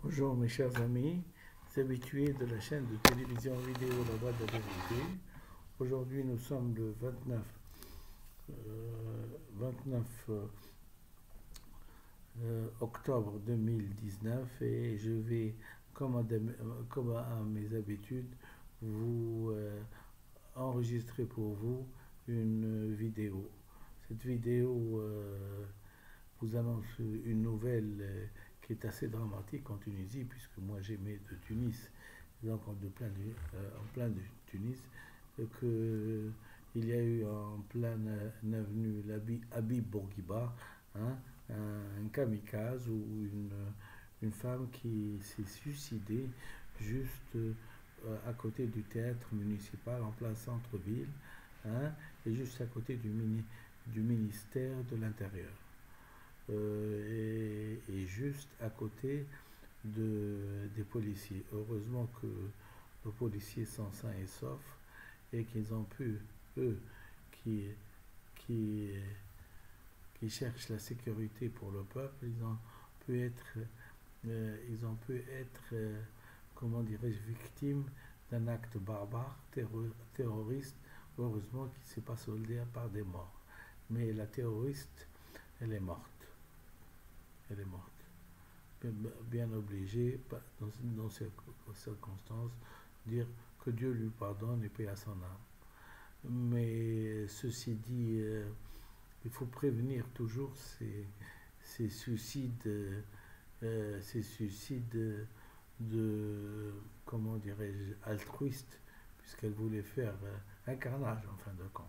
Bonjour mes chers amis, habitués de la chaîne de télévision vidéo La Voix de la Vérité. Aujourd'hui nous sommes le 29 octobre 2019 et je vais, comme à mes habitudes, vous enregistrer pour vous une vidéo. Cette vidéo vous annonce une nouvelle qui est assez dramatique en Tunisie, puisque moi j'aimais de Tunis, donc en plein de Tunis, qu'il y a eu en pleine avenue Habib Bourguiba un kamikaze ou une femme qui s'est suicidée juste à côté du théâtre municipal en plein centre-ville, et juste à côté du ministère de l'Intérieur. Et juste à côté des policiers. Heureusement que nos policiers sont sains et saufs et qu'ils ont pu, eux, qui, qui cherchent la sécurité pour le peuple, ils ont pu être comment dirais-je, victimes d'un acte barbare, terroriste, heureusement qui ne s'est pas soldé par des morts. Mais la terroriste, elle est morte. Elle est morte. Bien obligé, dans ces circonstances, dire que Dieu lui pardonne et paie à son âme. Mais ceci dit, il faut prévenir toujours ces suicides, de, comment dirais-je, altruistes, puisqu'elle voulait faire un carnage en fin de compte.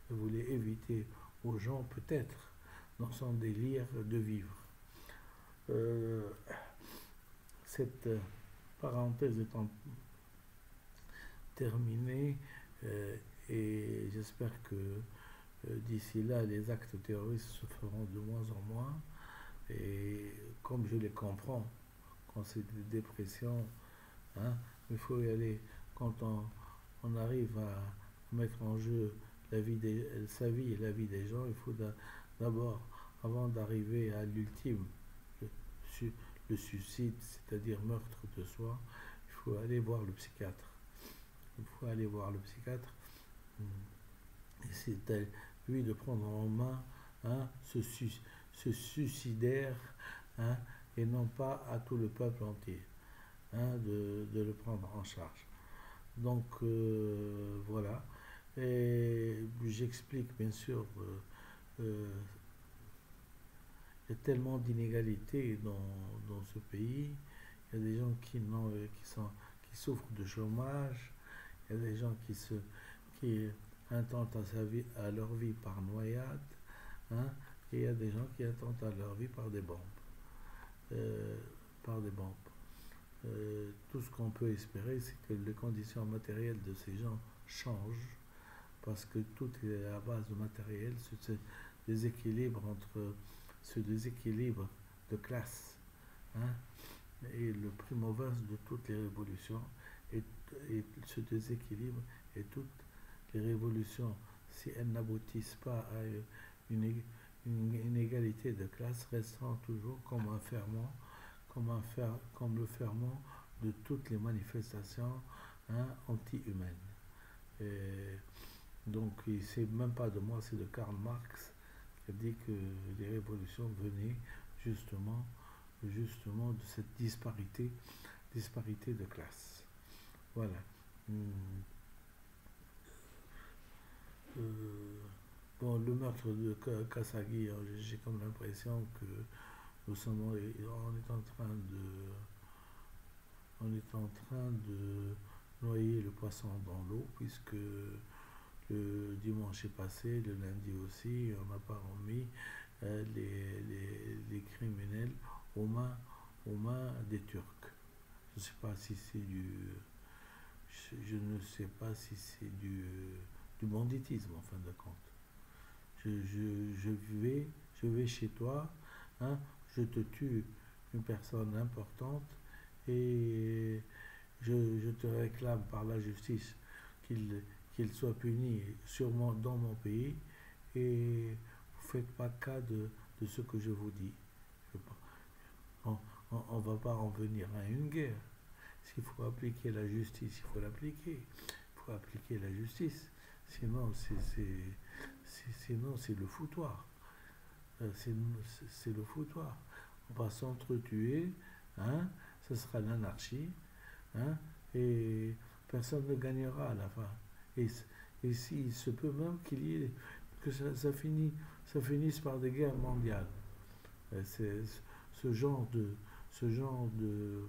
Elle voulait éviter aux gens, peut-être, dans son délire de vivre. Cette parenthèse étant terminée, et j'espère que d'ici là, les actes terroristes se feront de moins en moins. Et comme je les comprends, quand c'est de dépression, il faut y aller. Quand on arrive à mettre en jeu sa vie et la vie des gens, il faut d'abord, avant d'arriver à l'ultime, le suicide, c'est-à-dire meurtre de soi, il faut aller voir le psychiatre. Il faut aller voir le psychiatre. Et c'est à lui de prendre en main ce suicidaire, et non pas à tout le peuple entier, de le prendre en charge. Donc voilà. Et j'explique bien sûr, il y a tellement d'inégalités dans ce pays. Il y a des gens qui souffrent de chômage. Il y a des gens qui intentent à leur vie par noyade. Et il y a des gens qui intentent à leur vie par des bombes. Tout ce qu'on peut espérer, c'est que les conditions matérielles de ces gens changent, parce que tout est à base de matériel, ce déséquilibre de classe, et le primover de toutes les révolutions, et ce déséquilibre et toutes les révolutions, si elles n'aboutissent pas à une égalité de classe, resteront toujours comme un ferment, comme le ferment de toutes les manifestations anti-humaines. Et donc, c'est même pas de moi, c'est de Karl Marx qui a dit que les révolutions venaient justement de cette disparité de classe. Voilà. Bon, le meurtre de Khashoggi, j'ai comme l'impression que on est en train de noyer le poisson dans l'eau, puisque le dimanche est passé, le lundi aussi, on n'a pas remis les criminels aux mains des Turcs. Je ne sais pas si c'est du banditisme en fin de compte. Je vais chez toi, je te tue une personne importante et je te réclame par la justice qu'il soit puni sûrement dans mon pays, et vous ne faites pas cas de ce que je vous dis. on ne va pas en venir à une guerre. S'il faut appliquer la justice, il faut l'appliquer. Il faut appliquer la justice. Sinon, sinon, c'est le foutoir. C'est le foutoir. On va s'entretuer, hein, ce sera l'anarchie, hein, et personne ne gagnera à la fin. Et, et s'il se peut même qu'il y ait, que ça finisse par des guerres mondiales. C'est ce genre de, ce genre de,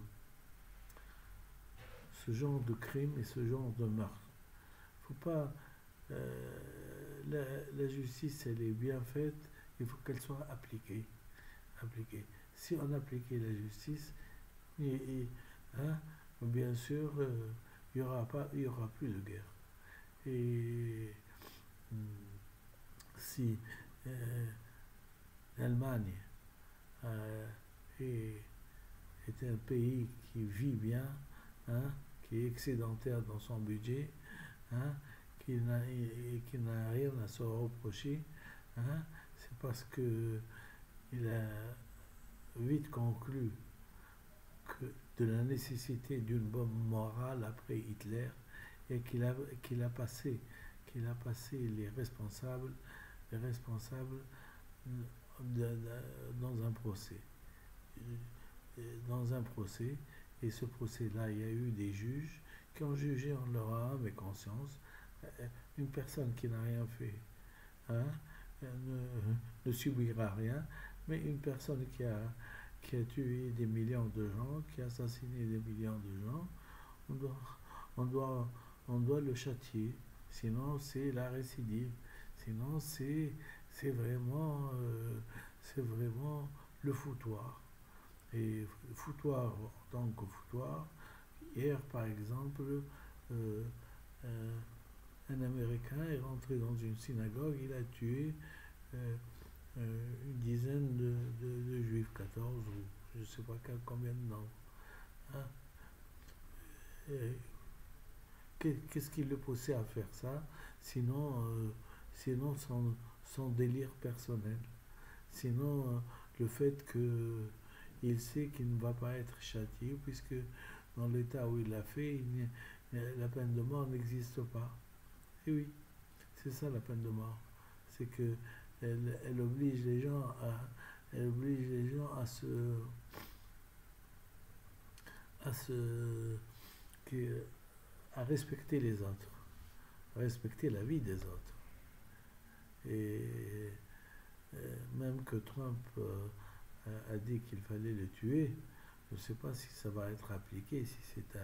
ce genre de crime et ce genre de meurtre. Faut pas, la justice, elle est bien faite, il faut qu'elle soit appliquée. Si on appliquait la justice, hein, bien sûr, il n'y aura plus de guerre. Et si l'Allemagne est un pays qui vit bien, hein, qui est excédentaire dans son budget, hein, qui n'a rien à se reprocher, hein, c'est parce qu'il a vite conclu de la nécessité d'une bombe morale après Hitler et qu'il a passé les responsables dans un procès. Dans un procès, et ce procès-là, il y a eu des juges qui ont jugé en leur âme et conscience une personne qui n'a rien fait, hein, ne subira rien, mais une personne qui a tué des millions de gens, qui a assassiné des millions de gens, on doit, on doit, on doit le châtier, sinon c'est la récidive, sinon c'est vraiment le foutoir. Et foutoir en tant que foutoir, hier par exemple, euh, euh, un Américain est rentré dans une synagogue, il a tué une dizaine de juifs, 14 ou je ne sais pas combien de noms. Hein. Qu'est-ce qui le poussait à faire ça, sinon son délire personnel, sinon le fait qu'il sait qu'il ne va pas être châtié, puisque dans l'état où il l'a fait, la peine de mort n'existe pas. Et oui, c'est ça la peine de mort. C'est que elle oblige les gens à se, à respecter les autres, à respecter la vie des autres. Et même que Trump a dit qu'il fallait le tuer, je ne sais pas si ça va être appliqué, si c'est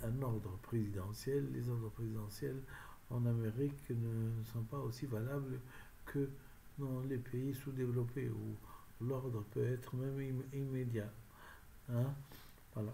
un ordre présidentiel. Les ordres présidentiels en Amérique ne sont pas aussi valables que dans les pays sous-développés où l'ordre peut être même immédiat. Hein? Voilà.